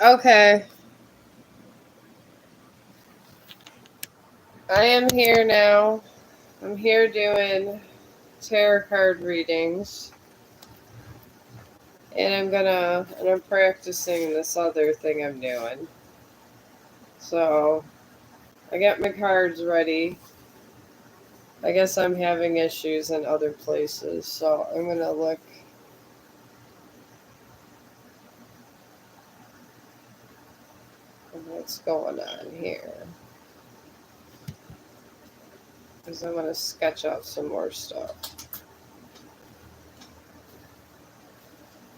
Okay, I am here now. I'm here doing tarot card readings, and I'm practicing this other thing I'm doing. So I got my cards ready. I guess I'm having issues in other places, so I'm gonna look at what's going on here because I'm gonna sketch out some more stuff.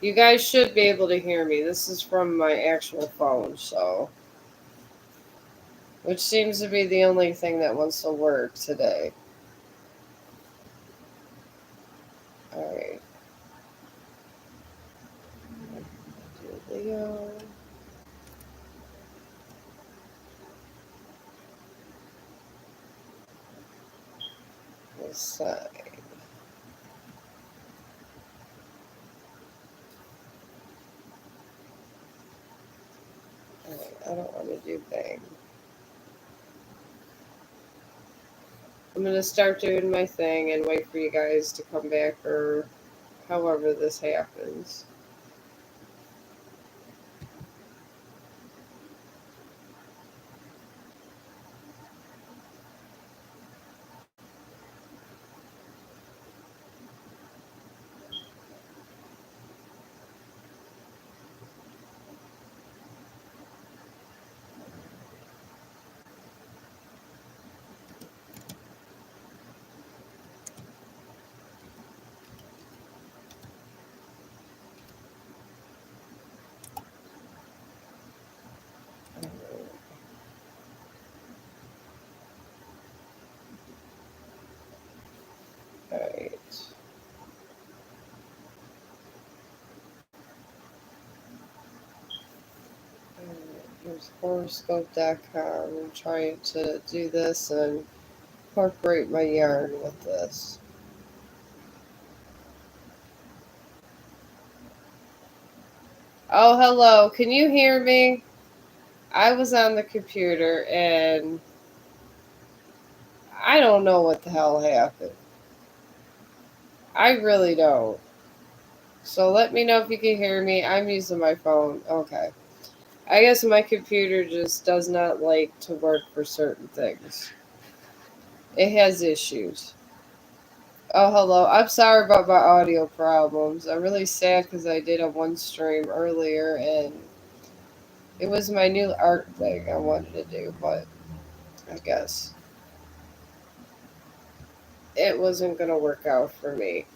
You guys should be able to hear me. This is from my actual phone, so which seems to be the only thing that wants to work today. All right, do Leo. This side. All right, I don't want to do bang. I'm gonna start doing my thing and wait for you guys to come back or however this happens. All right. Here's horoscope.com. I'm trying to do this and incorporate my yarn with this. Oh, hello. Can you hear me? I was on the computer and I don't know what the hell happened. I really don't. So let me know if you can hear me. I'm using my phone. Okay. I guess my computer just does not like to work for certain things. It has issues. Oh, hello. I'm sorry about my audio problems. I'm really sad because I did a one stream earlier and it was my new art thing I wanted to do, but I guess it wasn't going to work out for me.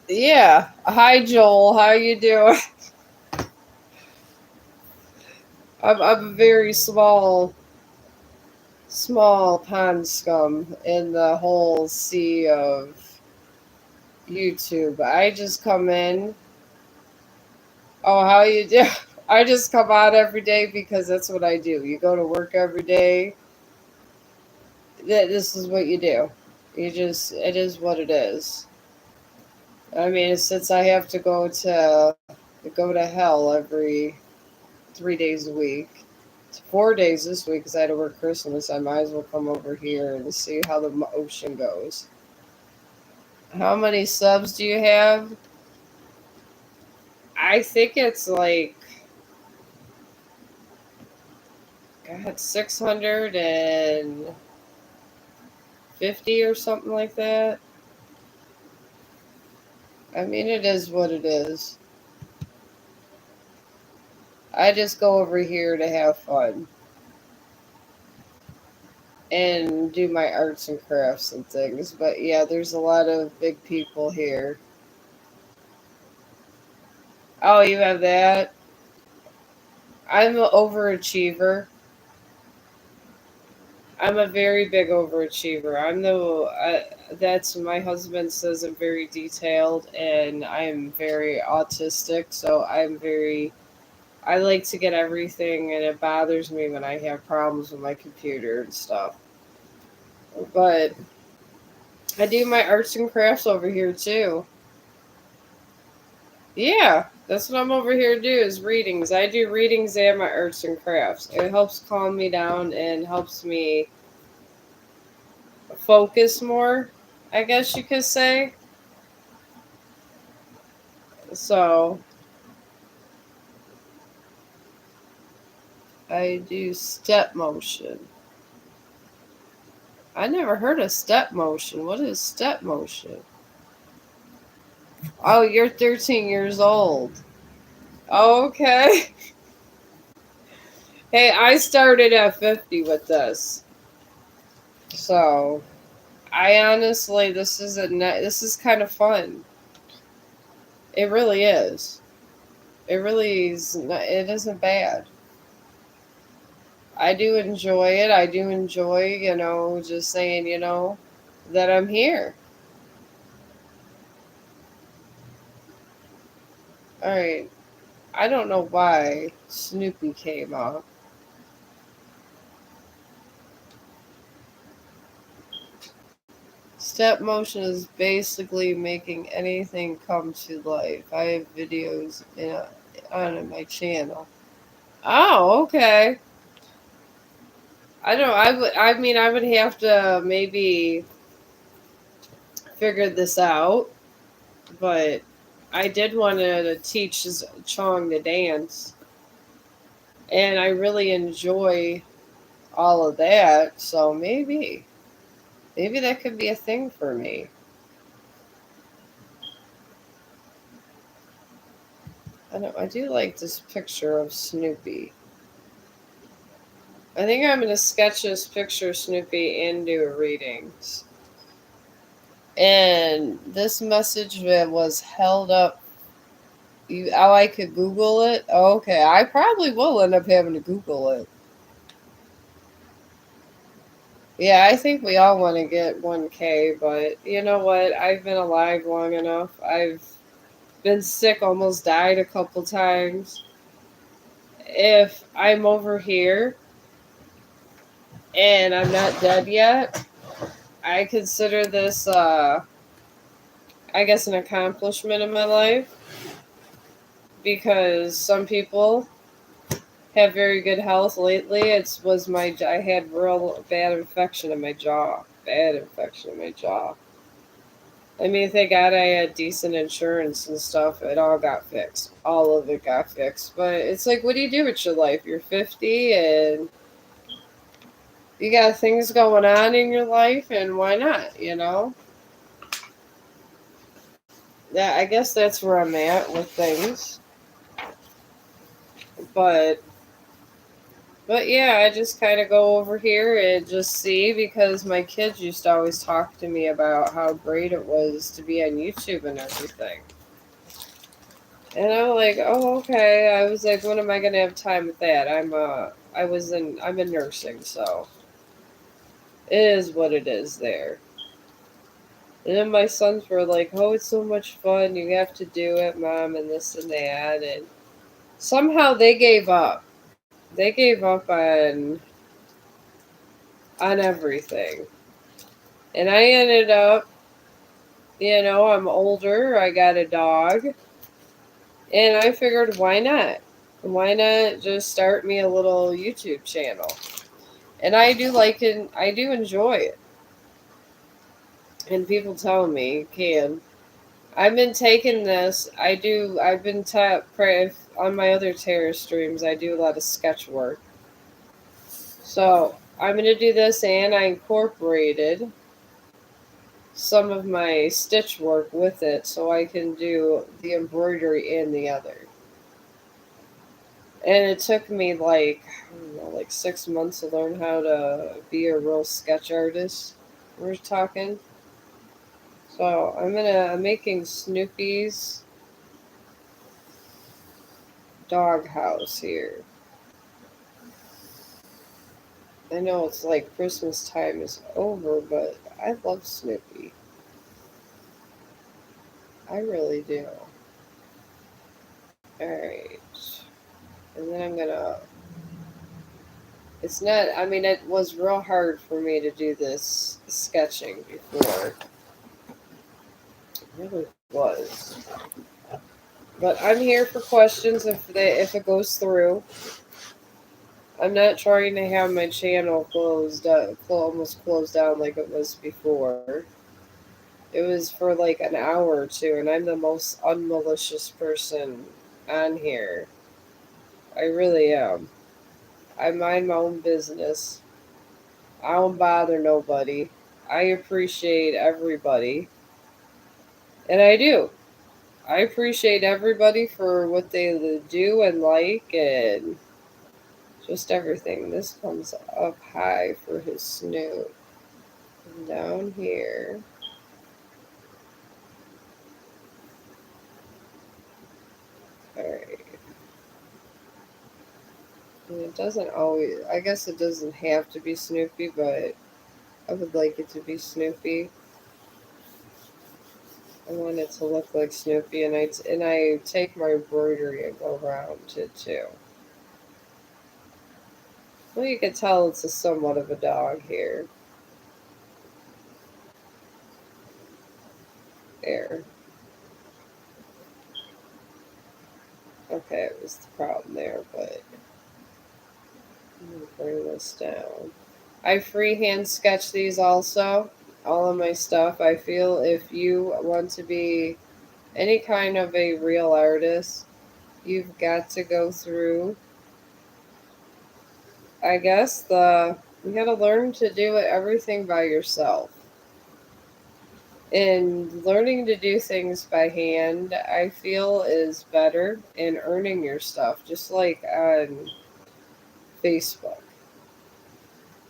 Yeah. Hi, Joel. How you doing? I'm a very small pond scum in the whole sea of YouTube. I just come in. Oh, how you do? I just come out every day because that's what I do. You go to work every day. This is what you do. It is what it is. I mean, since I have to go to hell every 3 days a week, it's 4 days this week because I had to work Christmas. I might as well come over here and see how the ocean goes. How many subs do you have? I think it's like, God, 650 or something like that. I mean, it is what it is. I just go over here to have fun and do my arts and crafts and things. But yeah, there's a lot of big people here. Oh, you have that? I'm an overachiever. I'm a very big overachiever. That's my husband says I'm very detailed and I'm very autistic. So I like to get everything and it bothers me when I have problems with my computer and stuff. But I do my arts and crafts over here too. Yeah, that's what I'm over here to do is readings. I do readings and my arts and crafts. It helps calm me down and helps me focus more, I guess you could say. So I do step motion. I never heard of step motion. What is step motion? Oh, you're 13 years old. Okay. Hey, I started at 50 with this. So, I honestly, this is kind of fun. It really is. It really is. It isn't bad. I do enjoy it. I do enjoy, just saying, that I'm here. All right. I don't know why Snoopy came up. Step motion is basically making anything come to life. I have videos on my channel. Oh, okay. I don't. I would. I mean, I would have to maybe figure this out, but I did want to teach Chong to dance, and I really enjoy all of that. So maybe that could be a thing for me. I know. I do like this picture of Snoopy. I think I'm going to sketch this picture of Snoopy and do a readings. And this message was held up. I could Google it. Okay, I probably will end up having to Google it. Yeah, I think we all want to get 1K, but you know what? I've been alive long enough. I've been sick, almost died a couple times. If I'm over here and I'm not dead yet, I consider this, I guess, an accomplishment in my life because some people have very good health lately. I had real bad infection in my jaw. Bad infection in my jaw. I mean, thank God I had decent insurance and stuff. It all got fixed. All of it got fixed. But it's like, what do you do with your life? You're 50 and you got things going on in your life, and why not? Yeah, I guess that's where I'm at with things. But But yeah, I just kind of go over here and just see because my kids used to always talk to me about how great it was to be on YouTube and everything. And I'm like, oh, okay. I was like, when am I gonna have time with that? I'm in nursing, so it is what it is there. And then my sons were like, oh, it's so much fun. You have to do it, mom, and this and that. And somehow they gave up. They gave up on everything. And I ended up, I'm older, I got a dog, and I figured why not? Why not just start me a little YouTube channel? And I do like it, I do enjoy it. And people tell me, can. I've been taking this, I've been on my other terror streams, I do a lot of sketch work. So I'm going to do this, and I incorporated some of my stitch work with it so I can do the embroidery in the other. And it took me like, I don't know, like 6 months to learn how to be a real sketch artist. We're talking. So I'm making Snoopy's doghouse here. I know it's like Christmas time is over, but I love Snoopy. I really do. Alright. And then I'm gonna. It's not, I mean, it was real hard for me to do this sketching before. It really was. But I'm here for questions if it goes through. I'm not trying to have my channel almost closed down like it was before. It was for like an hour or two, and I'm the most unmalicious person on here. I really am. I mind my own business. I don't bother nobody. I appreciate everybody. And I do. I appreciate everybody for what they do and like and just everything. This comes up high for his snoot. And down here. Alright. And it doesn't always. I guess it doesn't have to be Snoopy, but I would like it to be Snoopy. I want it to look like Snoopy, and I take my embroidery and go around it too. Well, you can tell it's a somewhat of a dog here. There. Okay, it was the problem there, but I'm gonna bring this down. I freehand sketch these also. All of my stuff. I feel if you want to be any kind of a real artist, you've got to go through. I guess you got to learn to do everything by yourself. And learning to do things by hand, I feel, is better in earning your stuff, just like on Facebook.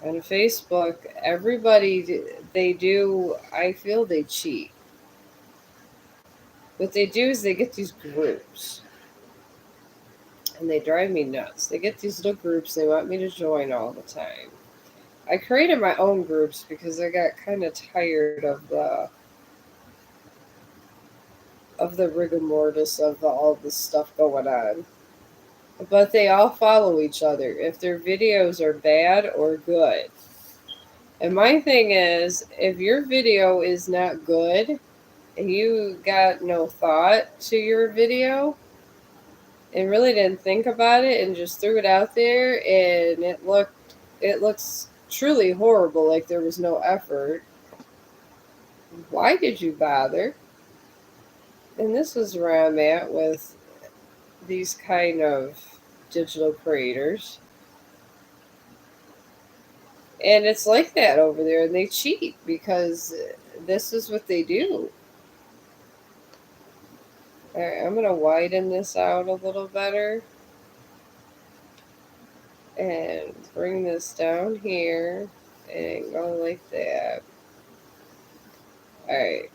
On Facebook, everybody, they do, I feel they cheat. What they do is they get these groups, and they drive me nuts. They get these little groups they want me to join all the time. I created my own groups because I got kind of tired of the rigor mortis of all this stuff going on. But they all follow each other if their videos are bad or good. And my thing is, if your video is not good and you got no thought to your video and really didn't think about it and just threw it out there and it looks truly horrible, like there was no effort, why did you bother? And this is where I'm at with these kind of digital creators. And it's like that over there, and they cheat because this is what they do. All right, I'm going to widen this out a little better and bring this down here and go like that. All right.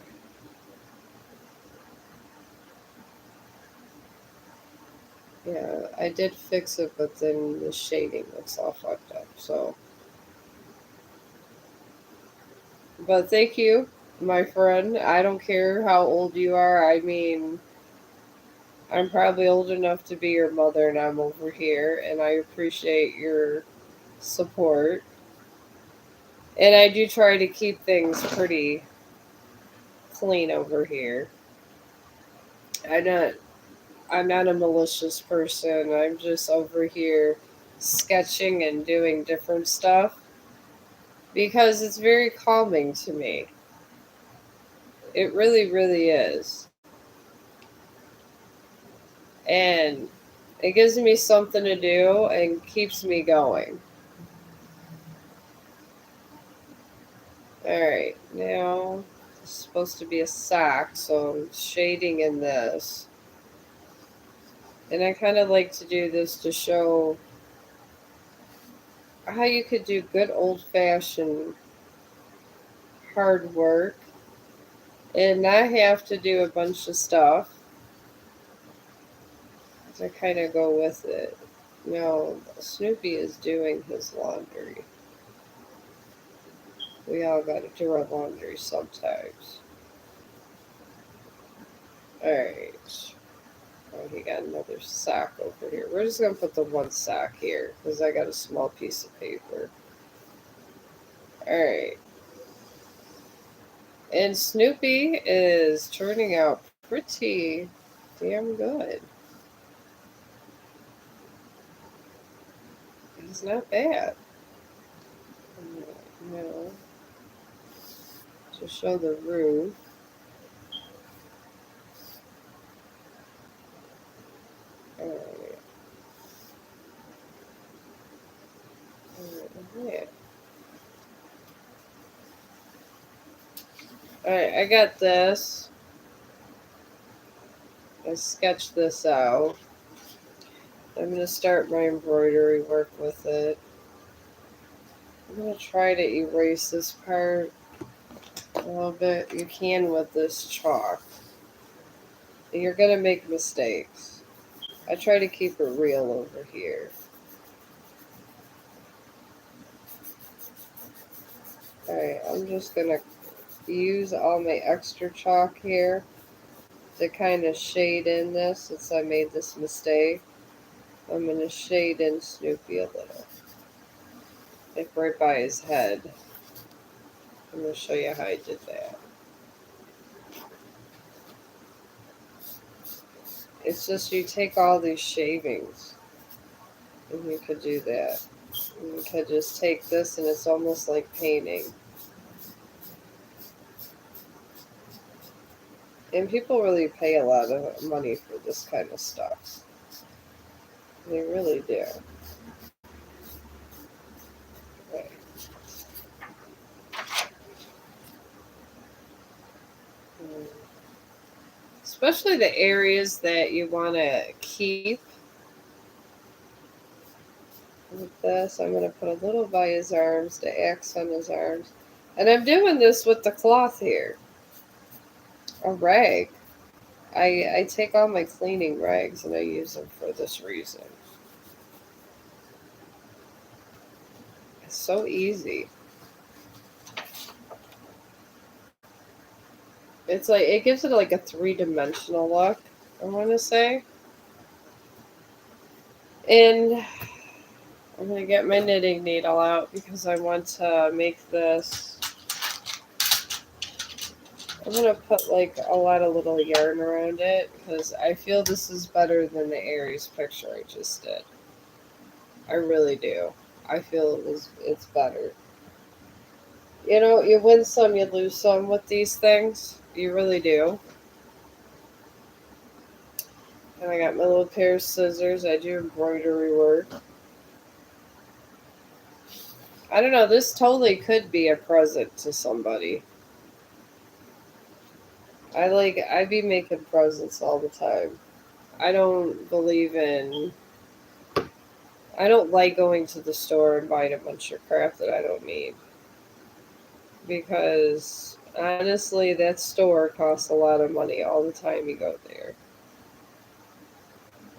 Yeah, I did fix it, but then the shading looks all fucked up. So, but thank you, my friend. I don't care how old you are. I mean, I'm probably old enough to be your mother, and I'm over here, and I appreciate your support. And I do try to keep things pretty clean over here. I'm not I'm not a malicious person. I'm just over here sketching and doing different stuff because it's very calming to me. It really, really is. And it gives me something to do and keeps me going. Alright, now it's supposed to be a sock, so I'm shading in this. And I kind of like to do this to show how you could do good old fashioned hard work and not have to do a bunch of stuff. To kind of go with it. Now, Snoopy is doing his laundry. We all gotta do our laundry sometimes. Alright. Oh, he got another sock over here. We're just gonna put the one sock here because I got a small piece of paper. Alright. And Snoopy is turning out pretty damn good. It's not bad. No, to show the roof. Alright, alright. Alright, I got this. I sketched this out. I'm going to start my embroidery work with it. I'm going to try to erase this part a little bit. You can with this chalk. You're going to make mistakes. I try to keep it real over here. Alright, I'm just going to use all my extra chalk here to kind of shade in this since I made this mistake. I'm going to shade in Snoopy a little. Like right by his head. I'm going to show you how I did that. It's just you take all these shavings and you could do that. And you could just take this and it's almost like painting. And people really pay a lot of money for this kind of stuff. They really do. Right. Mm. Especially the areas that you want to keep with this. I'm going to put a little by his arms to accent his arms. And I'm doing this with the cloth here. A rag. I take all my cleaning rags and I use them for this reason. It's so easy. It's like it gives it like a three-dimensional look, I want to say. And I'm going to get my knitting needle out because I want to make this. I'm going to put like a lot of little yarn around it because I feel this is better than the Aries picture I just did. I really do. I feel it's better. You know, you win some, you lose some with these things. You really do. And I got my little pair of scissors. I do embroidery work. I don't know. This totally could be a present to somebody. I be making presents all the time. I don't believe in. I don't like going to the store and buying a bunch of crap that I don't need. Because honestly, that store costs a lot of money all the time you go there.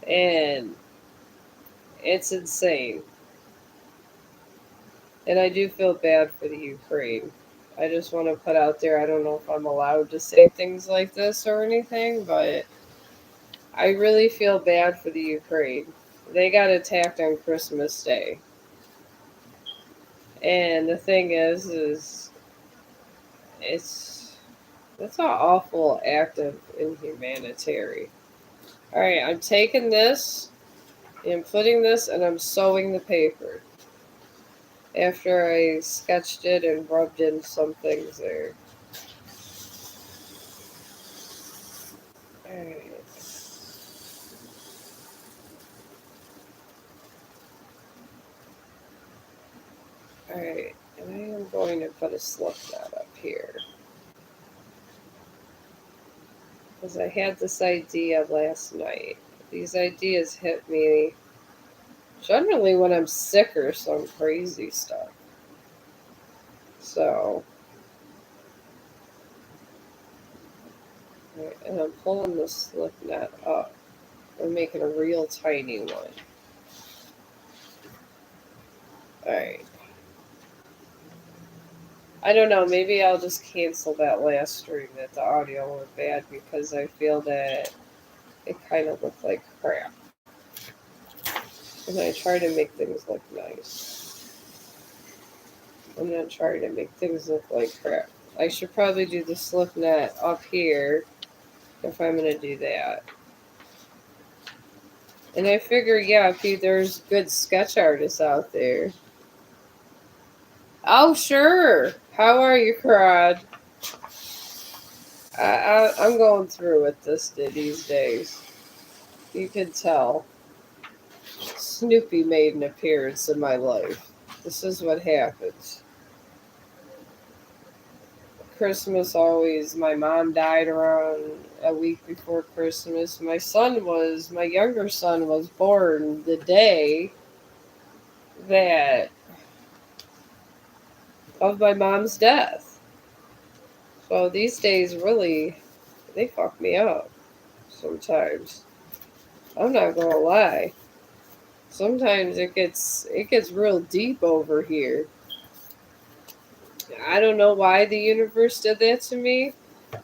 And it's insane. And I do feel bad for the Ukraine. I just want to put out there, I don't know if I'm allowed to say things like this or anything, but I really feel bad for the Ukraine. They got attacked on Christmas Day. And the thing is it's that's an awful act of inhumanitarian. Alright, I'm taking this and putting this and I'm sewing the paper. After I sketched it and rubbed in some things there. Alright. Alright, and I am going to put a slip knot up here. Because I had this idea last night. These ideas hit me generally when I'm sick or some crazy stuff. So, right, and I'm pulling the slip knot up. I'm making a real tiny one. Alright. I don't know, maybe I'll just cancel that last stream that the audio went bad because I feel that it kind of looked like crap. And I try to make things look nice. I'm not trying to make things look like crap. I should probably do the slip knot up here if I'm going to do that. And I figure, yeah, there's good sketch artists out there. Oh, sure. How are you, Crod? I'm going through with this these days. You can tell. Snoopy made an appearance in my life. This is what happens. Christmas always, my mom died around a week before Christmas. My younger son was born the day that of my mom's death. So these days really, they fuck me up sometimes. I'm not gonna lie. Sometimes it gets real deep over here. I don't know why the universe did that to me.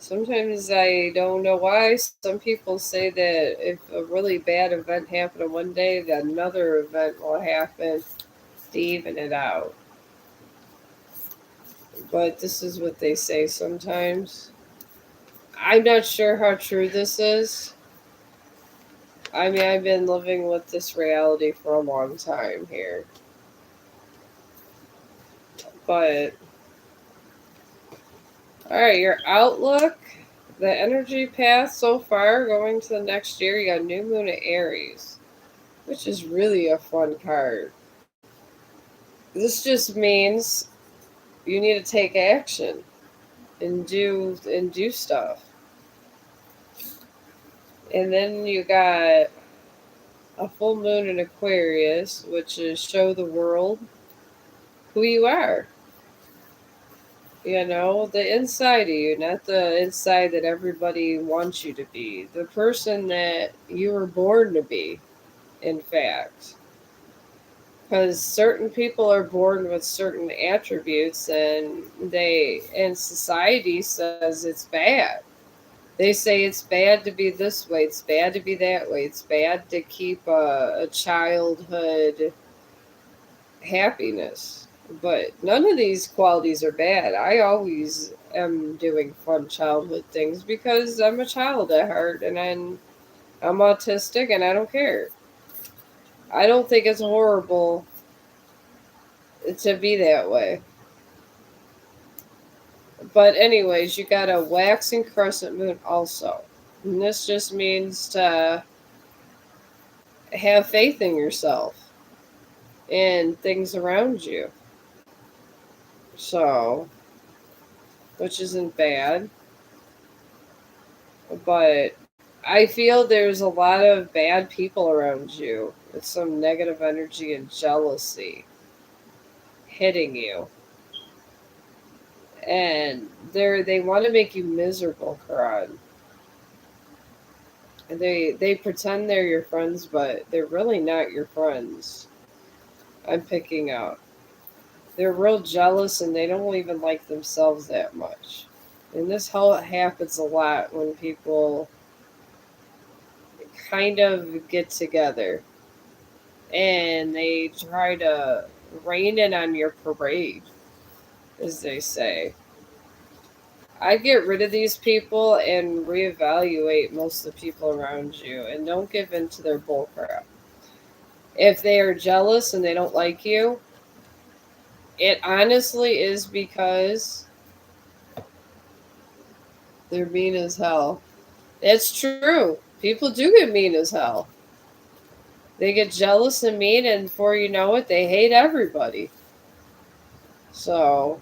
Sometimes I don't know why. Some people say that if a really bad event happened on one day, that another event will happen to even it out. But this is what they say sometimes. I'm not sure how true this is. I mean, I've been living with this reality for a long time here. But, alright, your outlook, the energy path so far going to the next year, you got New Moon at Aries, which is really a fun card. This just means you need to take action and do stuff. And then you got a full moon in Aquarius, which is show the world who you are. You know, the inside of you, not the inside that everybody wants you to be. The person that you were born to be, in fact. Because certain people are born with certain attributes and society says it's bad. They say it's bad to be this way, it's bad to be that way, it's bad to keep a childhood happiness. But none of these qualities are bad. I always am doing fun childhood things because I'm a child at heart and I'm autistic and I don't care. I don't think it's horrible to be that way. But anyways, you got a waxing crescent moon also. And this just means to have faith in yourself and things around you. So, which isn't bad. But I feel there's a lot of bad people around you with some negative energy and jealousy hitting you. And they want to make you miserable, Karan. They pretend they're your friends, but they're really not your friends. I'm picking up. They're real jealous and they don't even like themselves that much. And this whole happens a lot when people kind of get together and they try to rain in on your parade, as they say. I get rid of these people and reevaluate most of the people around you and don't give in to their bullcrap. If they are jealous and they don't like you, it honestly is because they're mean as hell. It's true. People do get mean as hell. They get jealous and mean, and before you know it, they hate everybody. So,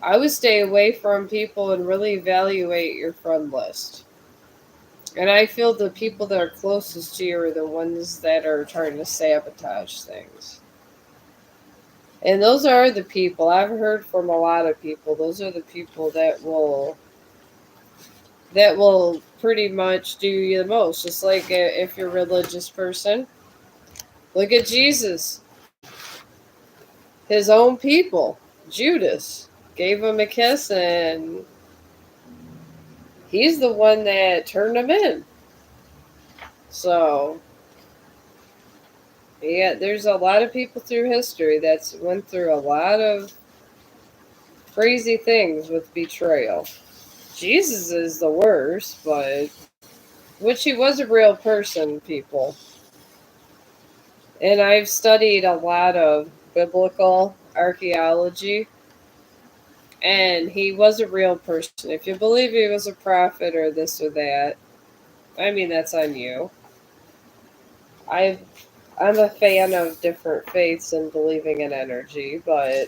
I would stay away from people and really evaluate your friend list. And I feel the people that are closest to you are the ones that are trying to sabotage things. And those are the people I've heard from a lot of people. Those are the people that will pretty much do you the most. Just like if you're a religious person, look at Jesus. His own people, Judas, gave him a kiss, and he's the one that turned him in. So, yeah, there's a lot of people through history that's went through a lot of crazy things with betrayal. Jesus is the worst, but which he was a real person, people. And I've studied a lot of biblical archaeology, and he was a real person. If you believe he was a prophet or this or that, I mean, that's on you. I've, I'm a fan of different faiths and believing in energy, but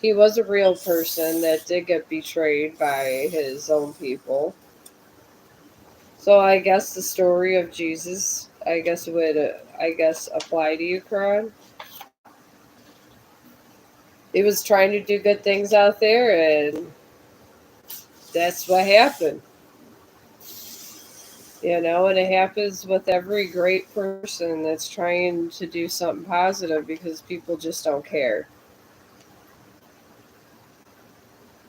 he was a real person that did get betrayed by his own people. So I guess the story of Jesus, I guess would, apply to you, Karan. He was trying to do good things out there, and that's what happened. And it happens with every great person that's trying to do something positive because people just don't care.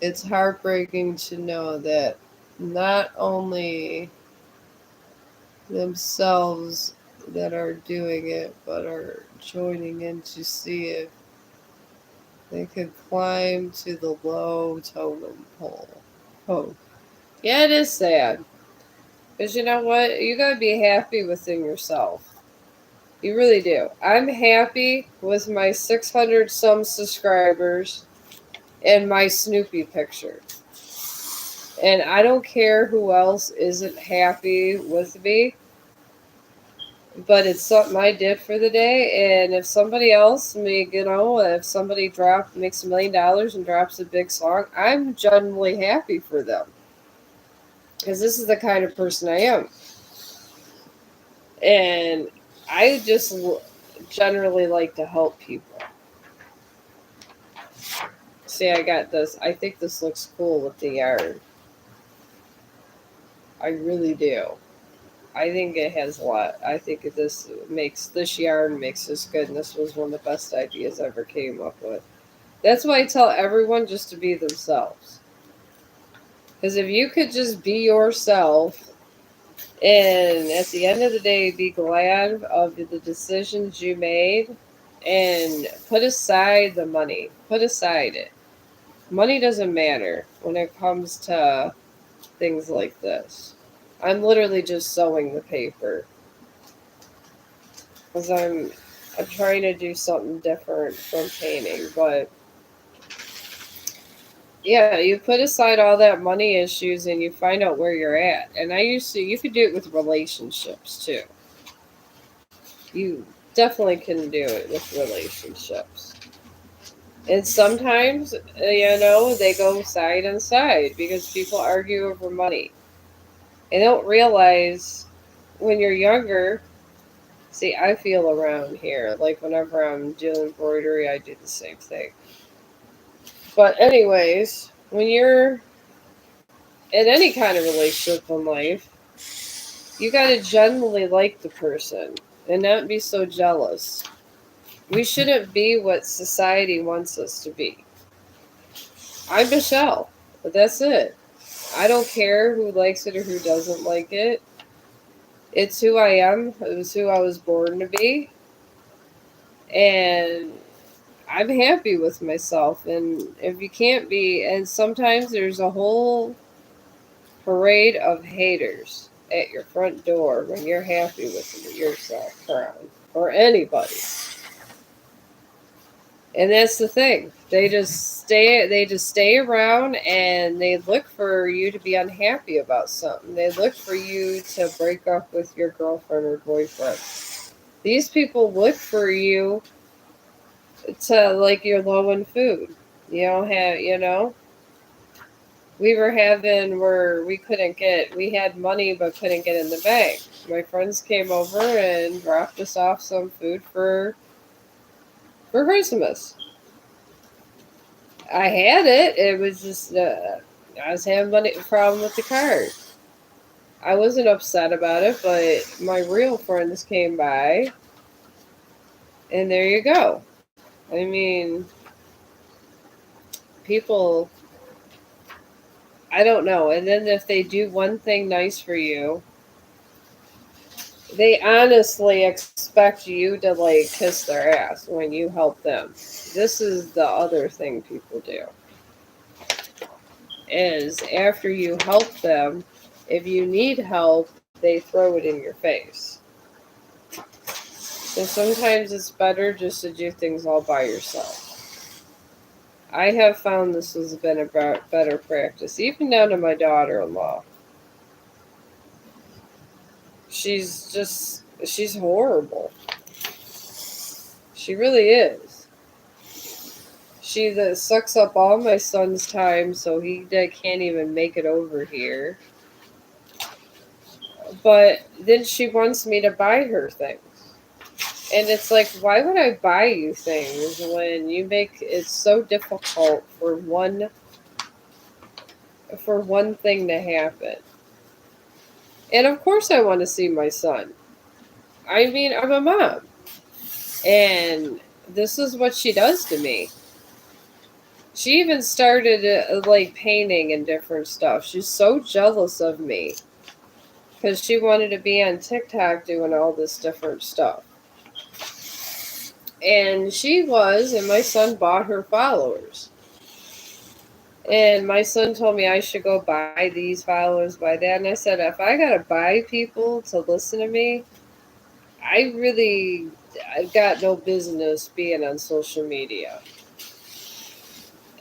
It's heartbreaking to know that not only themselves that are doing it, but are joining in to see if they could climb to the low totem pole. Oh, yeah, it is sad. Because you know what? You gotta be happy within yourself. You really do. I'm happy with my 600 some subscribers and my Snoopy picture. And I don't care who else isn't happy with me, but it's something I did for the day. And if somebody else, if somebody makes $1 million and drops a big song, I'm genuinely happy for them. Because this is the kind of person I am. And I just generally like to help people. See, I got this. I think this looks cool with the yarn. I really do. I think it has a lot. I think this yarn makes this good, and this was one of the best ideas I ever came up with. That's why I tell everyone just to be themselves. Because if you could just be yourself, and at the end of the day, be glad of the decisions you made, and put aside the money, put aside it. Money doesn't matter when it comes to things like this. I'm literally just sewing the paper because I'm trying to do something different from painting. But yeah, you put aside all that money issues and you find out where you're at. And you could do it with relationships too. You definitely can do it with relationships. And sometimes, they go side and side because people argue over money. They don't realize when you're younger. See, I feel around here. Like whenever I'm doing embroidery, I do the same thing. But, anyways, when you're in any kind of relationship in life, you gotta genuinely like the person and not be so jealous. We shouldn't be what society wants us to be. I'm Michelle, but that's it. I don't care who likes it or who doesn't like it. It's who I am. It was who I was born to be. And I'm happy with myself. And if you can't be, and sometimes there's a whole parade of haters at your front door when you're happy with yourself, Crown, or anybody. And that's the thing. They just stay around and they look for you to be unhappy about something. They look for you to break up with your girlfriend or boyfriend. These people look for you to like you're low in food. You don't have, we were having where we had money but couldn't get in the bank. My friends came over and dropped us off some food for Christmas. I had it. It was just I was having money problem with the card. I wasn't upset about it, but my real friends came by, and there you go. I mean, people, I don't know. And then if they do one thing nice for you, they honestly expect you to like kiss their ass when you help them. This is the other thing people do. is after you help them, if you need help, they throw it in your face. So sometimes it's better just to do things all by yourself. I have found this has been a better practice, even down to my daughter-in-law. She's horrible. She really is. She sucks up all my son's time, so he can't even make it over here. But then she wants me to buy her things. And it's like, why would I buy you things when you make it so difficult for one thing to happen? And of course I want to see my son. I mean, I'm a mom. And this is what she does to me. She even started like painting and different stuff. She's so jealous of me because she wanted to be on TikTok doing all this different stuff. And and my son bought her followers. And my son told me I should go buy these followers, buy that. And I said, if I gotta buy people to listen to me, I've got no business being on social media.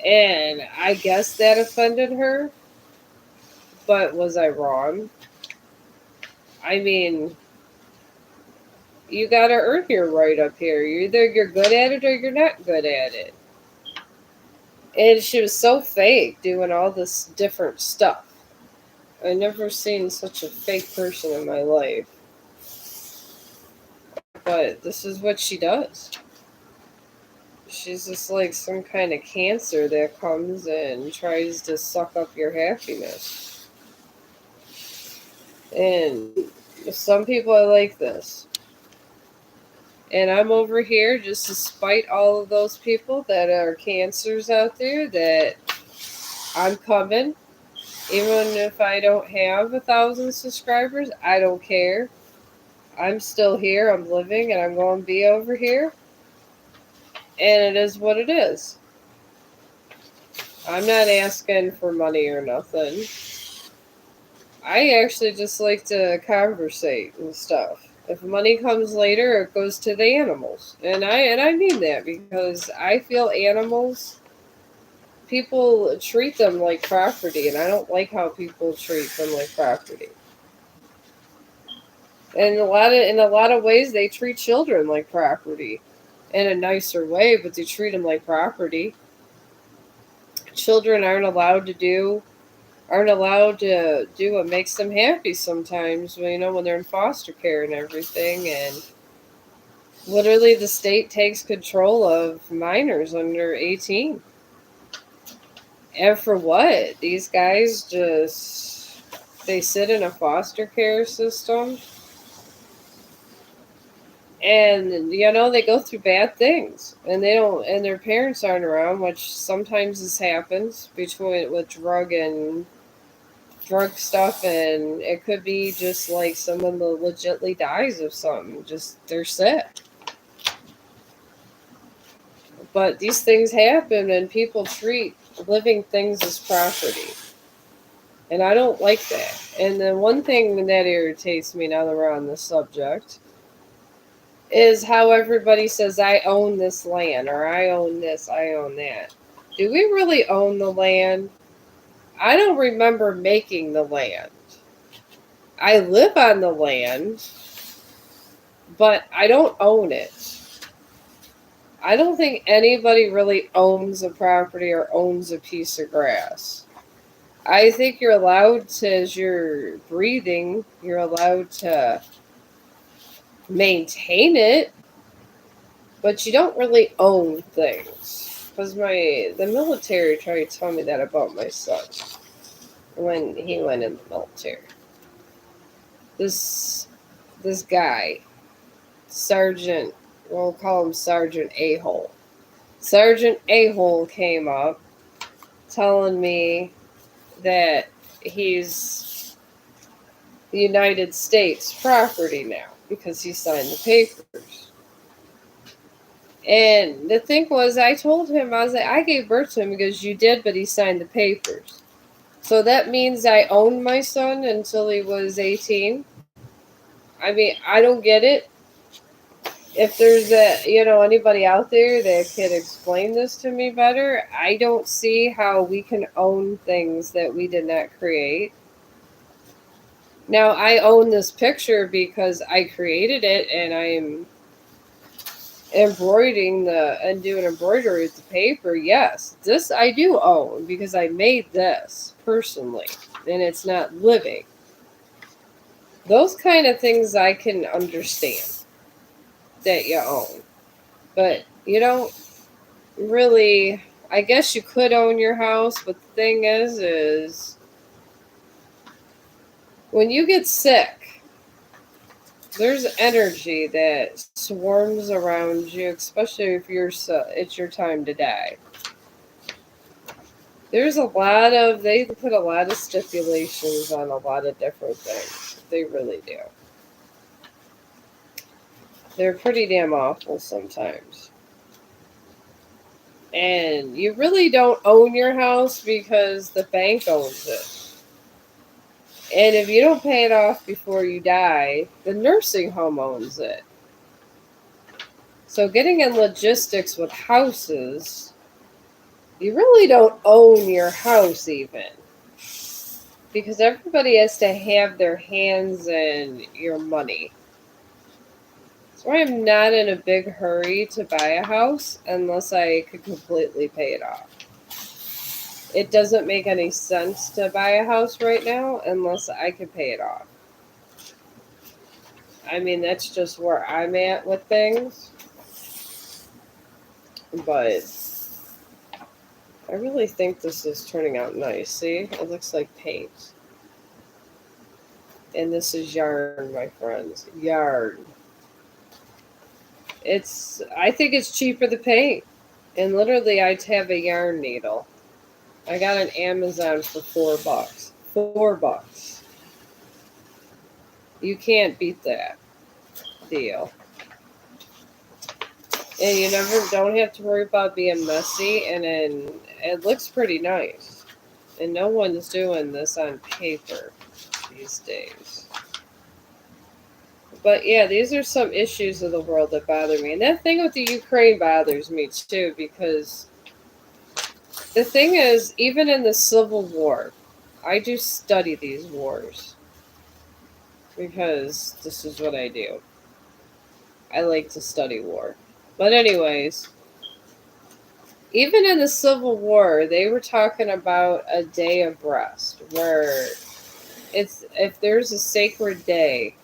And I guess that offended her, but was I wrong? I mean, you gotta earn your right up here. Either you're good at it or you're not good at it. And she was so fake doing all this different stuff. I never seen such a fake person in my life. But this is what she does. She's just like some kind of cancer that comes and tries to suck up your happiness. And some people are like this. And I'm over here just to spite all of those people that are cancers out there that I'm coming. Even if I don't have 1,000 subscribers, I don't care. I'm still here, I'm living, and I'm going to be over here. And it is what it is. I'm not asking for money or nothing. I actually just like to conversate and stuff. If money comes later, it goes to the animals. And I mean that because I feel animals, people treat them like property, and I don't like how people treat them like property. And in a lot of ways they treat children like property in a nicer way, but they treat them like property. Children aren't allowed to do what makes them happy sometimes, when they're in foster care and everything. And literally, the state takes control of minors under 18. And for what? These guys they sit in a foster care system and they go through bad things and they don't and their parents aren't around, which sometimes this happens between with drug stuff, and it could be just like someone that legitly dies of something, just they're sick. But these things happen and people treat living things as property, and I don't like that. And then one thing that irritates me, now that we're on this subject, is how everybody says I own this land, or I own this, I own that. Do we really own the land? I don't remember making the land. I live on the land, but I don't own it. I don't think anybody really owns a property or owns a piece of grass. I think you're allowed to, as you're breathing, you're allowed to maintain it, but you don't really own things. Because the military tried to tell me that about my son when he went in the military. This guy, Sergeant, we'll call him Sergeant A-hole. Sergeant A-hole came up telling me that he's the United States property now because he signed the papers. And the thing was, I told him, I was like, I gave birth to him because you did, but he signed the papers. So that means I owned my son until he was 18. I mean, I don't get it. If there's anybody out there that can explain this to me better, I don't see how we can own things that we did not create. Now I own this picture because I created it and I'm embroidering and doing embroidery with the paper. Yes, this I do own because I made this personally and it's not living. Those kind of things I can understand that you own. But you don't really, I guess you could own your house, but the thing is when you get sick, there's energy that swarms around you, especially if it's your time to die. They put a lot of stipulations on a lot of different things. They really do. They're pretty damn awful sometimes. And you really don't own your house because the bank owns it. And if you don't pay it off before you die, the nursing home owns it. So getting in logistics with houses, you really don't own your house even. Because everybody has to have their hands in your money. So I'm not in a big hurry to buy a house unless I could completely pay it off. It doesn't make any sense to buy a house right now unless I could pay it off. I mean, that's just where I'm at with things. But I really think this is turning out nice. See? It looks like paint. And this is yarn, my friends. Yarn. I think it's cheaper to paint. And literally, I'd have a yarn needle. I got on Amazon for $4. $4. You can't beat that deal. And you don't have to worry about being messy, and then it looks pretty nice. And no one's doing this on paper these days. But yeah, these are some issues of the world that bother me. And that thing with the Ukraine bothers me too, because the thing is, even in the Civil War, I do study these wars because this is what I do. I like to study war. But anyways, even in the Civil War, they were talking about a day of rest where if there's a sacred day,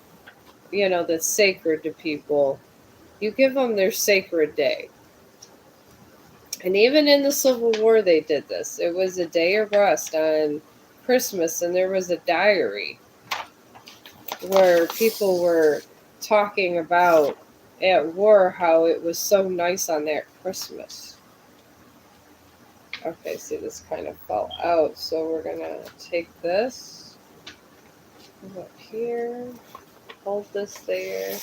that's sacred to people, you give them their sacred day. And even in the Civil War, they did this. It was a day of rest on Christmas, and there was a diary where people were talking about at war how it was so nice on that Christmas. Okay, see, this kind of fell out, so we're going to take this up here, hold this there,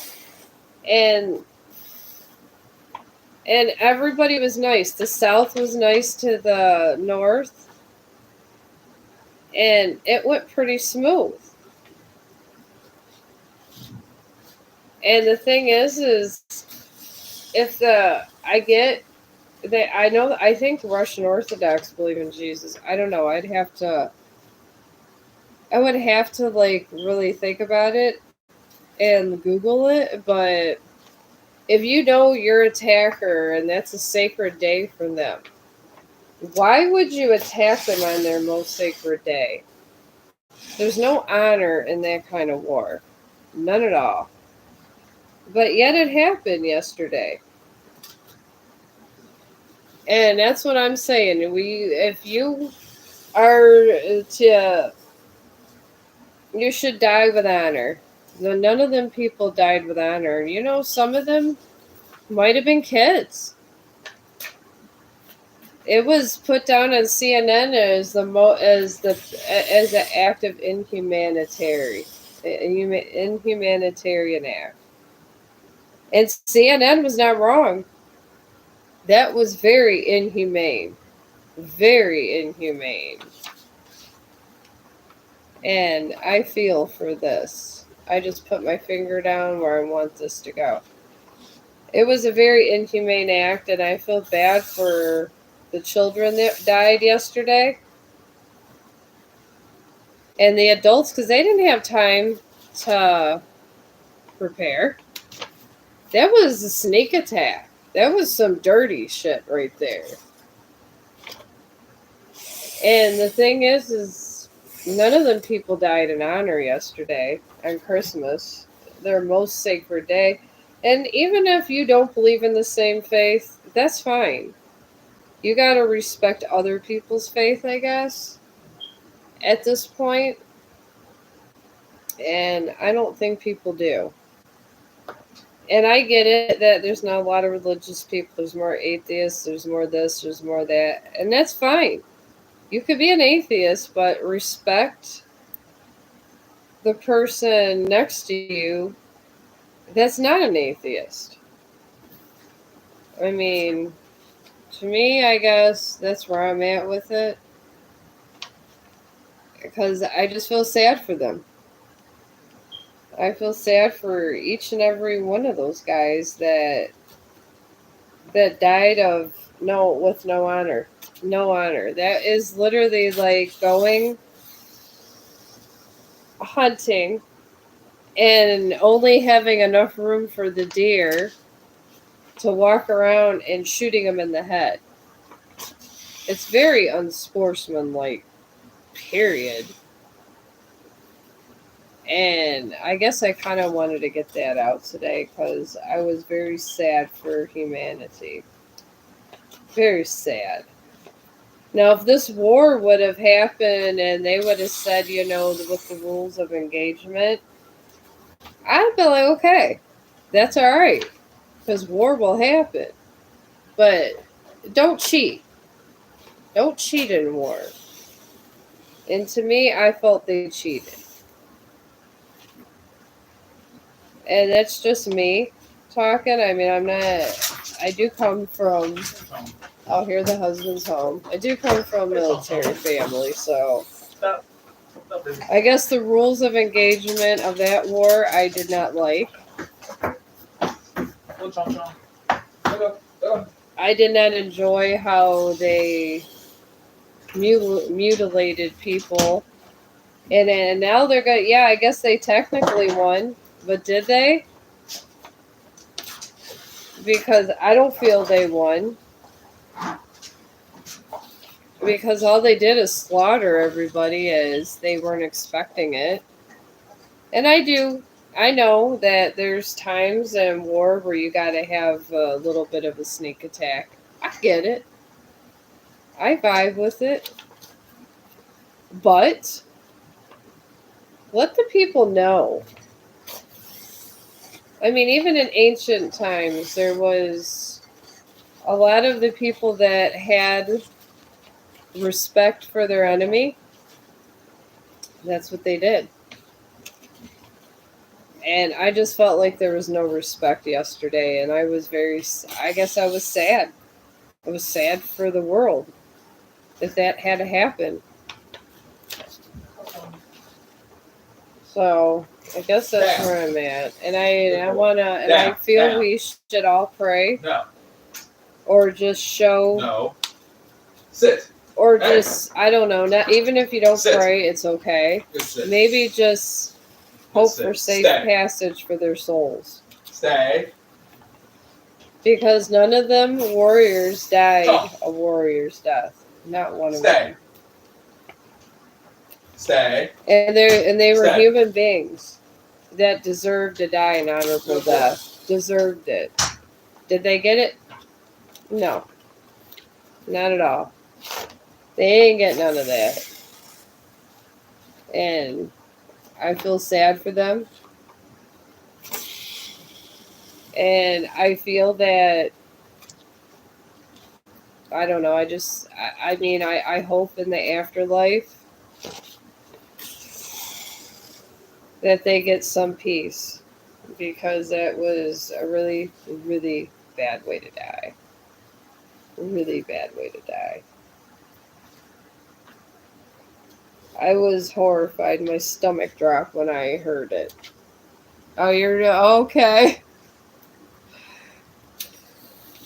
and everybody was nice. The South was nice to the North, and it went pretty smooth. And the thing is if I think Russian Orthodox believe in Jesus. I don't know. I would have to like really think about it and Google it, but if you know your attacker and that's a sacred day for them, why would you attack them on their most sacred day? There's no honor in that kind of war. None at all. But yet it happened yesterday. And that's what I'm saying. If you are you should die with honor. None of them people died with honor. Some of them might have been kids. It was put down on CNN as an act of inhumanitarian act, and CNN was not wrong. That was very inhumane, very inhumane. And I feel for this. I just put my finger down where I want this to go. It was a very inhumane act, and I feel bad for the children that died yesterday and the adults because they didn't have time to prepare. That was a sneak attack. That was some dirty shit right there. And the thing is none of them people died in honor yesterday on Christmas, their most sacred day. And even if you don't believe in the same faith, that's fine. You gotta respect other people's faith, I guess, at this point. And I don't think people do. And I get it that there's not a lot of religious people. There's more atheists, there's more this, there's more that. And that's fine. You could be an atheist, but respect the person next to you that's not an atheist. I mean, to me, I guess that's where I'm at with it. Because I just feel sad for them. I feel sad for each and every one of those guys that died of no with no honor. No honor. That is literally like going hunting and only having enough room for the deer to walk around and shooting them in the head. It's very unsportsmanlike, period. And I guess I kind of wanted to get that out today because I was very sad for humanity. Very sad. Now, if this war would have happened and they would have said, with the rules of engagement, I'd be like, okay, that's all right, because war will happen. But don't cheat. Don't cheat in war. And to me, I felt they cheated. And that's just me talking. I mean, I do come from, I'll hear the husband's home. I do come from a military family, so I guess the rules of engagement of that war I did not like. I did not enjoy how they mutilated people. And now they're going to, yeah, I guess they technically won. But did they? Because I don't feel they won. Because all they did is slaughter everybody as they weren't expecting it. And I know that there's times in war where you got to have a little bit of a sneak attack. I get it. I vibe with it. But let the people know. I mean, even in ancient times, there was a lot of the people that had respect for their enemy. That's what they did. And I just felt like there was no respect yesterday. And I guess I was sad. I was sad for the world that had to happen. So I guess that's where I'm at. And I feel we should all pray. No. Or just show. No. Sit. Or just, I don't know, not even if you don't Sit. pray, it's okay. Maybe just hope for safe passage for their souls. Stay. Because none of them warriors died a warrior's death. Not one of them. Stay. And they were human beings that deserved to die an honorable death. Deserved it. Did they get it? No. Not at all. They ain't get none of that. And I feel sad for them. And I feel that, I don't know, I hope in the afterlife that they get some peace. Because that was a really, really bad way to die. Really bad way to die. I was horrified. My stomach dropped when I heard it. Oh, you're okay.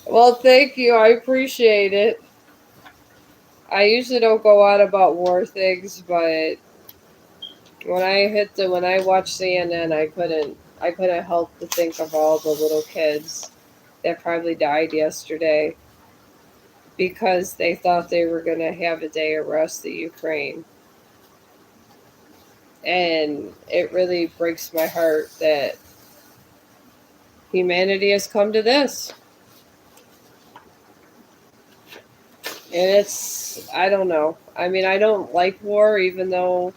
Well, thank you. I appreciate it. I usually don't go on about war things, but when I watched CNN, I couldn't help to think of all the little kids that probably died yesterday because they thought they were going to have a day of rest the Ukraine. And it really breaks my heart that humanity has come to this. And I don't know. I mean, I don't like war, even though,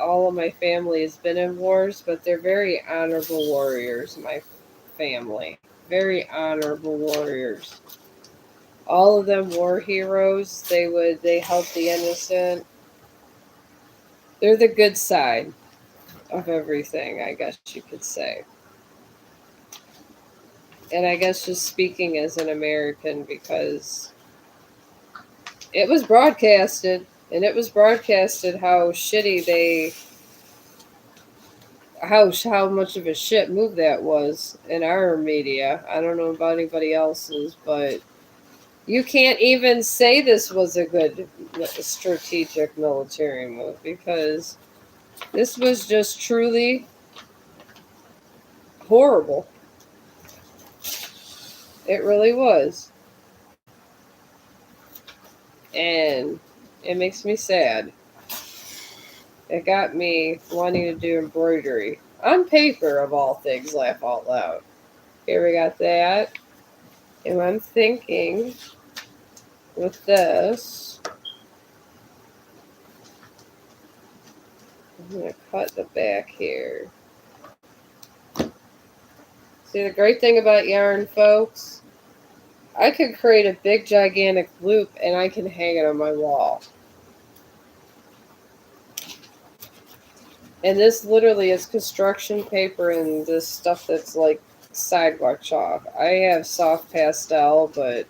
all of my family has been in wars, but they're very honorable warriors, my family. Very honorable warriors. All of them war heroes. They help the innocent. They're the good side of everything, I guess you could say. And I guess just speaking as an American, because it was broadcasted, and it was broadcasted how shitty how much of a shit move that was in our media. I don't know about anybody else's, but you can't even say this was a good strategic military move because this was just truly horrible. It really was. And it makes me sad. It got me wanting to do embroidery on paper, of all things, laugh out loud. Here we got that. And I'm thinking with this, I'm going to cut the back here. See, the great thing about yarn, folks, I could create a big, gigantic loop and I can hang it on my wall. And this literally is construction paper and this stuff that's like sidewalk chalk. I have soft pastel, but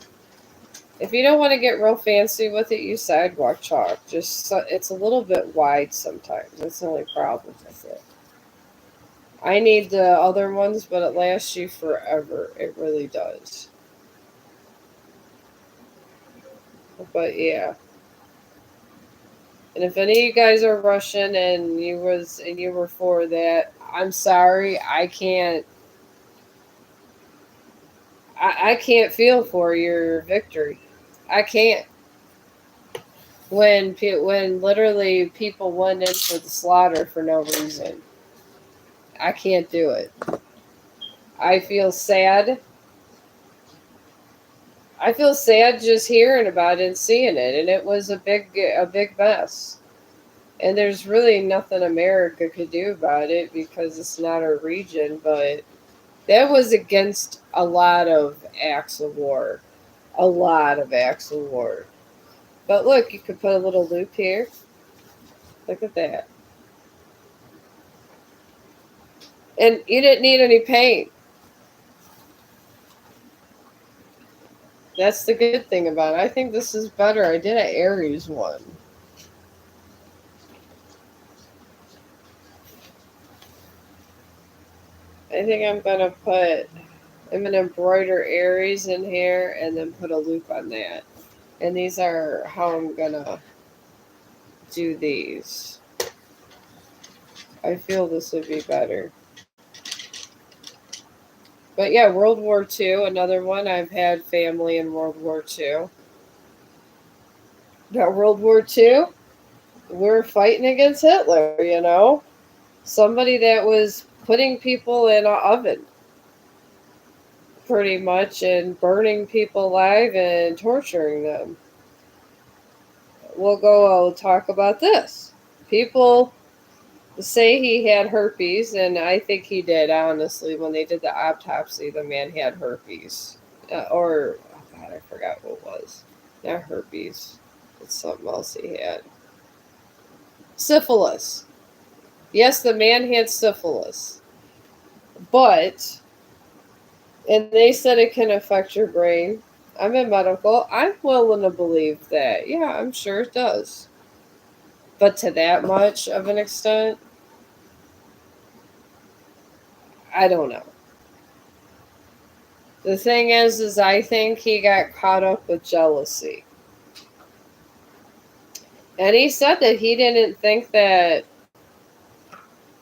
if you don't want to get real fancy with it, use sidewalk chalk. It's a little bit wide sometimes. That's the only problem with it. I need the other ones, but it lasts you forever. It really does. But yeah. And if any of you guys are Russian and you were for that, I'm sorry. I can't feel for your victory. I can't. When literally people went in for the slaughter for no reason, I can't do it. I feel sad. I feel sad just hearing about it and seeing it, and it was a big mess. And there's really nothing America could do about it because it's not our region. But that was against a lot of acts of war, a lot of acts of war. But look, you could put a little loop here. Look at that. And you didn't need any paint. That's the good thing about it. I think this is better. I did an Aries one. I think I'm gonna embroider Aries in here and then put a loop on that. And these are how I'm gonna do these. I feel this would be better. But yeah, World War II, another one. I've had family in World War II. Now, World War II, we're fighting against Hitler. Somebody that was putting people in an oven, pretty much, and burning people alive and torturing them. I'll talk about this. People say he had herpes, and I think he did, honestly. When they did the autopsy, the man had herpes. Oh God, I forgot what it was. Not herpes. It's something else he had. Syphilis. Yes, the man had syphilis. But, and they said it can affect your brain. I'm in medical. I'm willing to believe that. Yeah, I'm sure it does. But to that much of an extent, I don't know. The thing is I think he got caught up with jealousy. And he said that he didn't think that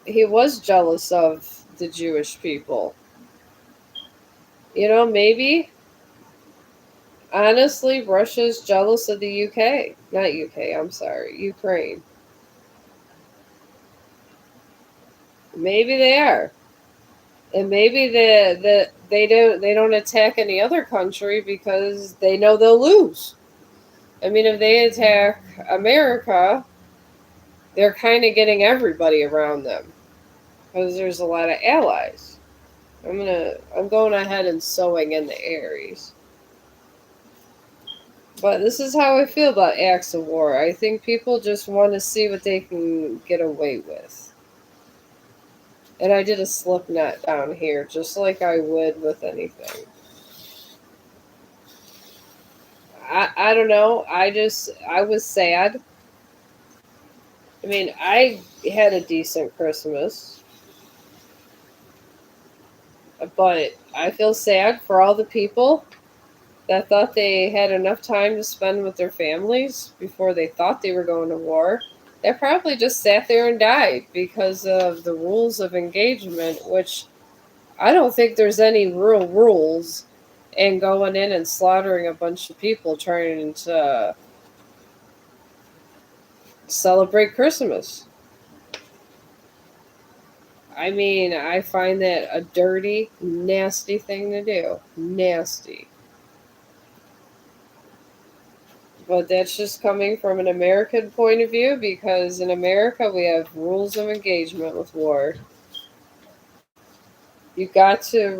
he was jealous of the Jewish people. Maybe honestly Russia's jealous of the UK. Not UK, I'm sorry, Ukraine. Maybe they are. And maybe they don't attack any other country because they know they'll lose. I mean, if they attack America, they're kind of getting everybody around them because there's a lot of allies. I'm going ahead and sowing in the Aries. But this is how I feel about acts of war. I think people just want to see what they can get away with. And I did a slip knot down here, just like I would with anything. I don't know. I was sad. I mean, I had a decent Christmas, but I feel sad for all the people that thought they had enough time to spend with their families before they thought they were going to war. That probably just sat there and died because of the rules of engagement, which I don't think there's any real rules in going in and slaughtering a bunch of people trying to celebrate Christmas. I mean, I find that a dirty, nasty thing to do. Nasty. But that's just coming from an American point of view because in America we have rules of engagement with war. You gotta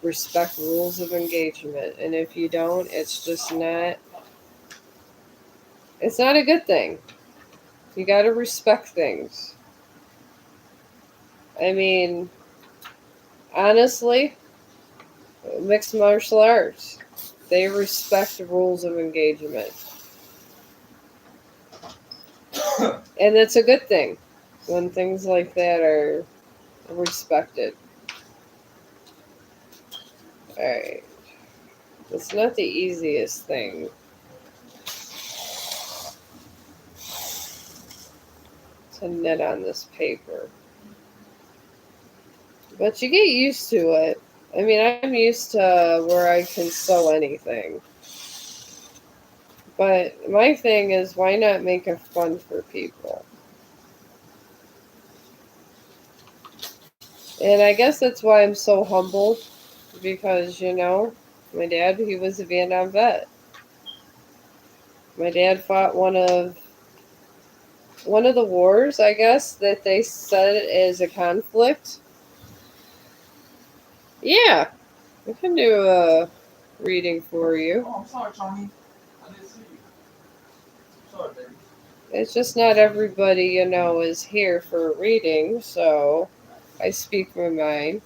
respect rules of engagement, and if you don't, it's not a good thing. You gotta respect things. I mean, honestly, mixed martial arts, they respect the rules of engagement. And it's a good thing when things like that are respected. Alright. It's not the easiest thing to knit on this paper. But you get used to it. I mean, I'm used to where I can sew anything. But my thing is, why not make it fun for people? And I guess that's why I'm so humble, because, my dad, he was a Vietnam vet. My dad fought one of the wars, I guess, that they said is a conflict. Yeah, I can do a reading for you. Oh, I'm sorry, Chong. I didn't see you. Sorry, baby. It's just not everybody, is here for a reading, so I speak my mind.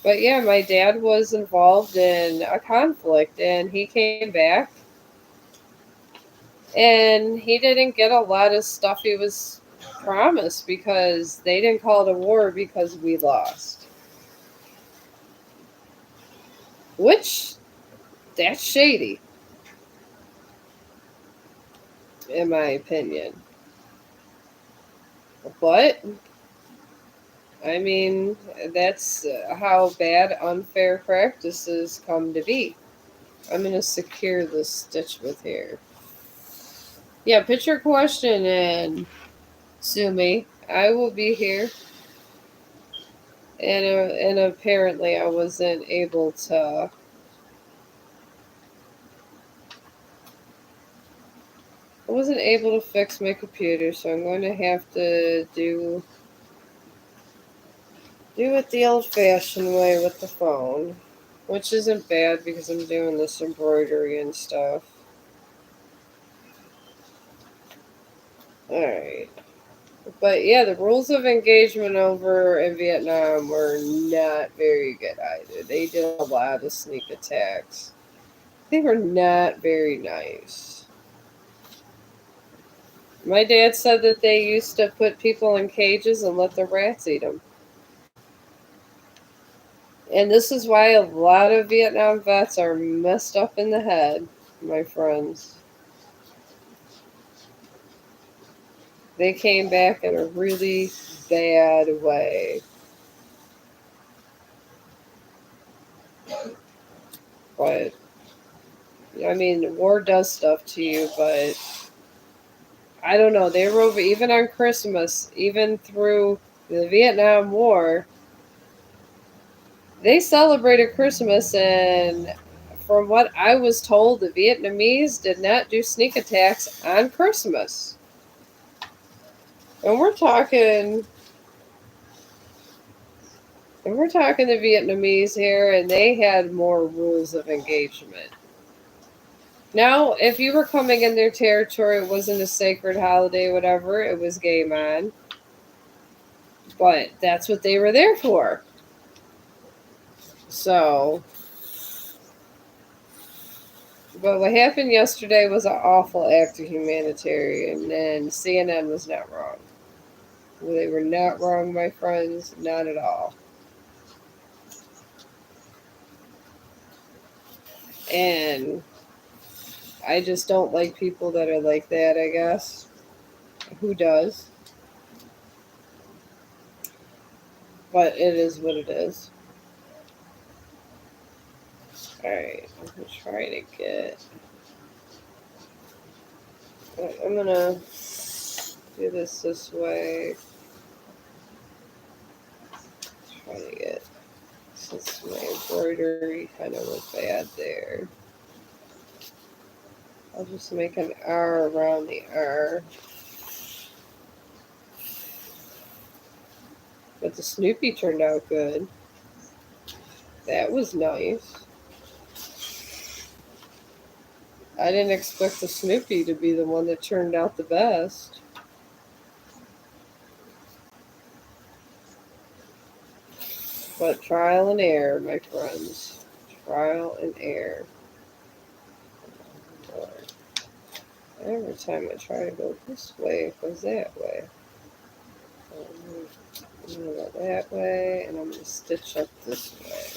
But yeah, my dad was involved in a conflict and he came back and he didn't get a lot of stuff he was promised because they didn't call it a war because we lost. Which, that's shady, in my opinion. But, I mean, that's how bad unfair practices come to be. I'm going to secure this stitch with here. Yeah, put your question in, Sumi. I will be here. And apparently I wasn't able to fix my computer, so I'm going to have to do it the old-fashioned way with the phone, which isn't bad because I'm doing this embroidery and stuff. All right. But yeah, the rules of engagement over in Vietnam were not very good either. They did a lot of sneak attacks. They were not very nice. My dad said that they used to put people in cages and let the rats eat them. And this is why a lot of Vietnam vets are messed up in the head, my friends. They came back in a really bad way. But, I mean, war does stuff to you, but I don't know. They were over, even on Christmas, even through the Vietnam War, they celebrated Christmas, and from what I was told, the Vietnamese did not do sneak attacks on Christmas. And we're talking the Vietnamese here, and they had more rules of engagement. Now, if you were coming in their territory, it wasn't a sacred holiday, whatever, it was game on. But that's what they were there for. So, but what happened yesterday was an awful act of humanitarian, and CNN was not wrong. They were not wrong, my friends, not at all. And I just don't like people that are like that, I guess. Who does? But it is what it is. Alright, I'm gonna try to get. I'm gonna do this way. Try to get. Since my embroidery kind of went bad there, I'll just make an R around the R. But the Snoopy turned out good. That was nice. I didn't expect the Snoopy to be the one that turned out the best. But trial and error, my friends. Trial and error. Every time I try to go this way, it goes that way. I'm going to go that way, and I'm going to stitch up this way.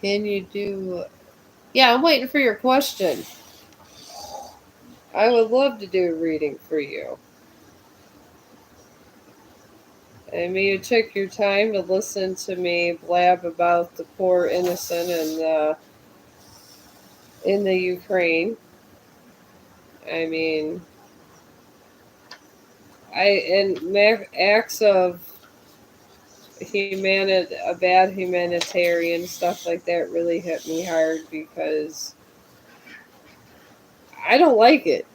Can you do... Yeah, I'm waiting for your question. I would love to do a reading for you. I mean, you took your time to listen to me blab about the poor innocent in the Ukraine. I mean, acts of bad humanitarian stuff like that really hit me hard because I don't like it.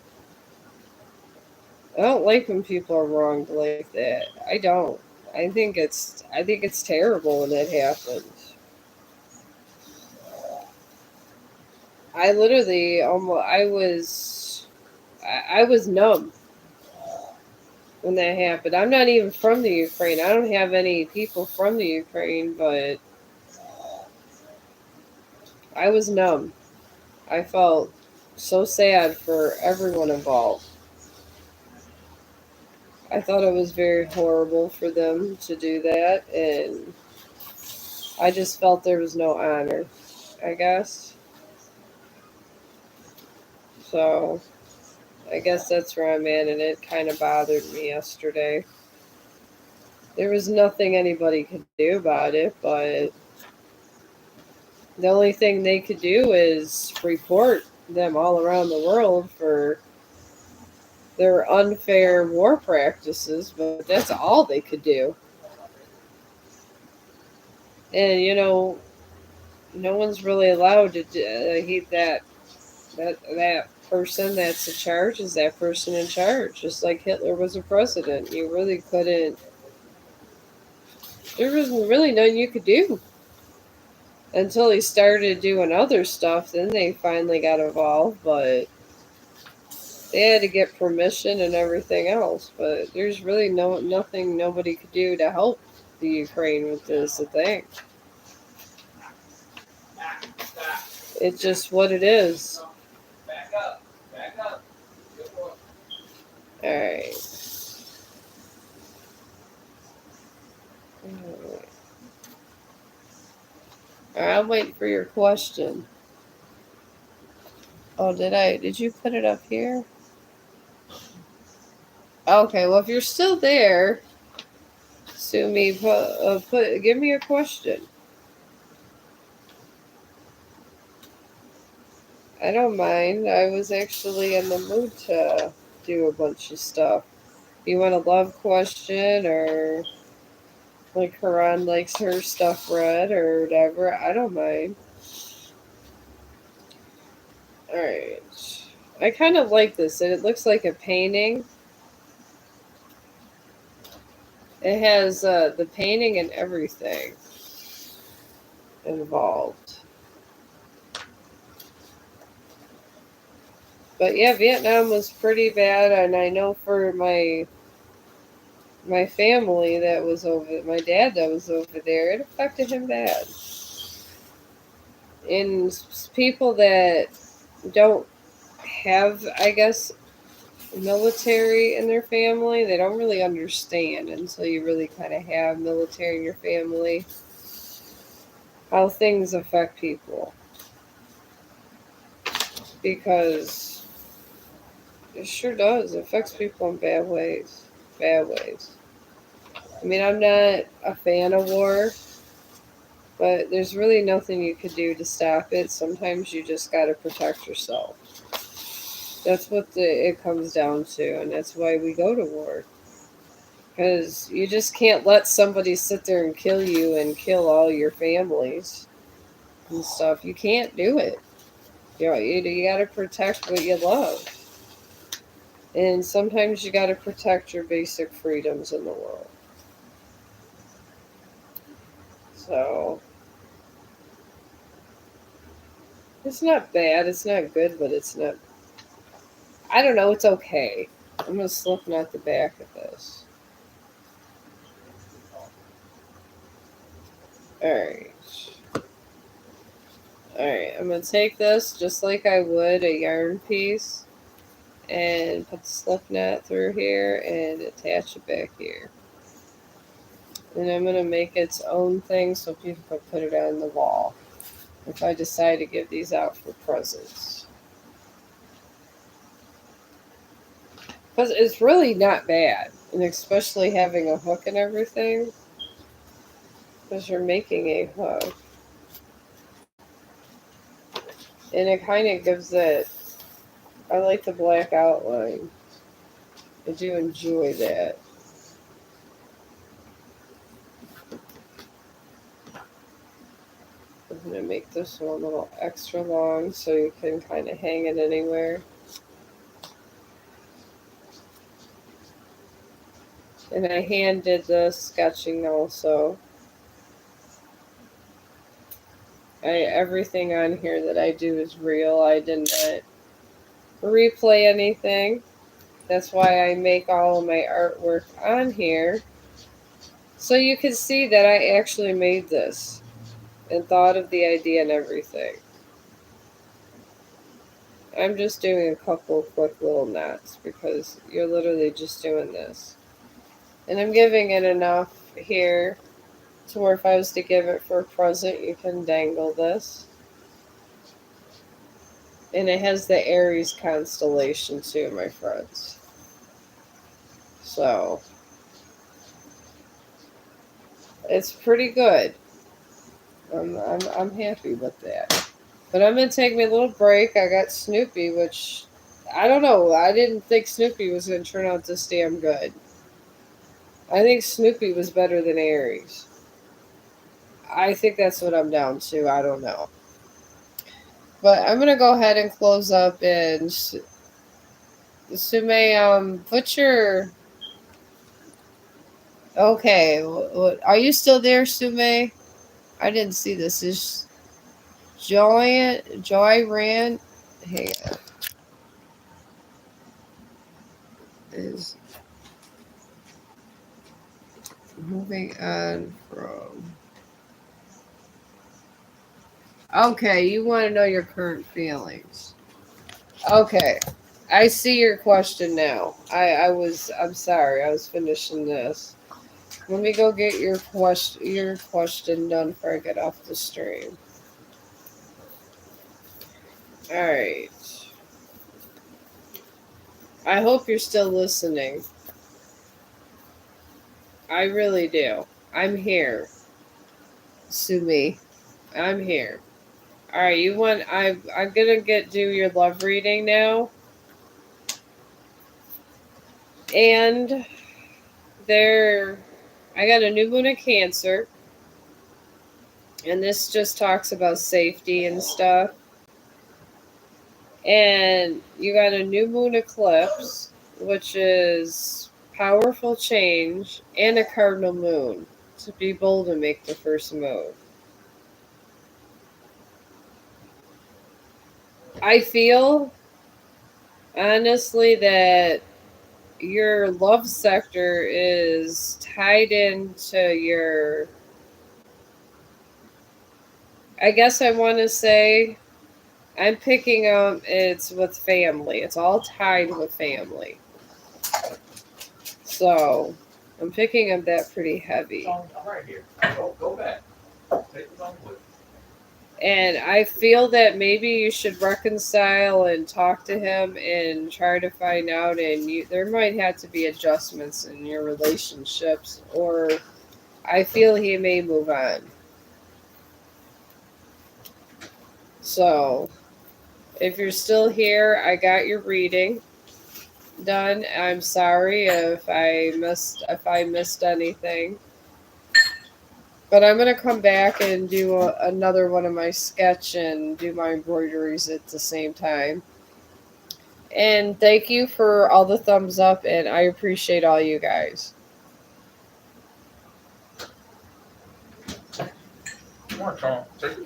I don't like when people are wronged like that. I don't. I think it's terrible when that happens. I literally almost I was numb when that happened. I'm not even from the Ukraine. I don't have any people from the Ukraine, but I was numb. I felt so sad for everyone involved. I thought it was very horrible for them to do that, and I just felt there was no honor, I guess. So, I guess that's where I'm at, and it kind of bothered me yesterday. There was nothing anybody could do about it, but the only thing they could do is report them all around the world for their unfair war practices, but that's all they could do. And no one's really allowed to heed that person that's in charge is that person in charge. Just like Hitler was a president, you really couldn't. There wasn't really nothing you could do until he started doing other stuff. Then they finally got involved, but they had to get permission and everything else. But there's really nothing nobody could do to help the Ukraine with this. I think it's just what it is. Back up. Back up. Good boy. Alright. I'm waiting for your question. Oh, did you put it up here? Okay, well, if you're still there, Sumi, give me a question. I don't mind. I was actually in the mood to do a bunch of stuff. You want a love question or like Haran likes her stuff read or whatever? I don't mind. Alright. I kind of like this. It looks like a painting. It has the painting and everything involved. But yeah, Vietnam was pretty bad, and I know for my family that was over, my dad that was over there, it affected him bad. And people that don't have, I guess, military in their family, they don't really understand until you really kind of have military in your family how things affect people. Because it sure does. It affects people in bad ways. Bad ways. I mean, I'm not a fan of war, but there's really nothing you could do to stop it. Sometimes you just got to protect yourself. That's what it comes down to, and that's why we go to war. Because you just can't let somebody sit there and kill you and kill all your families and stuff. You can't do it. You got to protect what you love. And sometimes you got to protect your basic freedoms in the world. So it's not bad. It's not good, but it's not. I don't know. It's okay. I'm gonna slip at the back of this. All right. All right. I'm gonna take this just like I would a yarn piece, and put the slip knot through here and attach it back here. And I'm gonna make its own thing so people can put it on the wall. If I decide to give these out for presents. Because it's really not bad. And especially having a hook and everything. Because you're making a hook. And it kind of gives it. I like the black outline. I do enjoy that. I'm going to make this one a little extra long so you can kind of hang it anywhere. And I hand did the sketching also. Everything on here that I do is real. I did not replay anything. That's why I make all of my artwork on here. So you can see that I actually made this and thought of the idea and everything. I'm just doing a couple quick little knots because you're literally just doing this. And I'm giving it enough here to where if I was to give it for a present, you can dangle this. And it has the Aries constellation too, my friends. So it's pretty good. I'm happy with that. But I'm gonna take me a little break. I got Snoopy, which I don't know. I didn't think Snoopy was gonna turn out this damn good. I think Snoopy was better than Aries. I think that's what I'm down to. I don't know. But I'm gonna go ahead and close up and Sume, put your. Okay, are you still there, Sume? I didn't see this. Is Joy ran? Hang on. Is moving on from. Okay, you want to know your current feelings. Okay. I see your question now. I'm sorry, I was finishing this. Let me go get your question done before I get off the stream. Alright. I hope you're still listening. I really do. I'm here. Sue me. I'm here. Alright, you want I'm gonna do your love reading now. And there I got a new moon of Cancer, and this just talks about safety and stuff. And you got a new moon eclipse, which is powerful change, and a cardinal moon. To be bold and make the first move. I feel honestly that your love sector is tied into your, I guess I want to say, I'm picking up it's with family. It's all tied with family. So I'm picking up that pretty heavy. Chong, I'm right here. Go back. Take the phone with And I feel that maybe you should reconcile and talk to him and try to find out. And there might have to be adjustments in your relationships, or I feel he may move on. So if you're still here, I got your reading done. I'm sorry if I missed anything. But I'm gonna come back and do another one of my sketch and do my embroideries at the same time. And thank you for all the thumbs up, and I appreciate all you guys. Come on, Chong. Take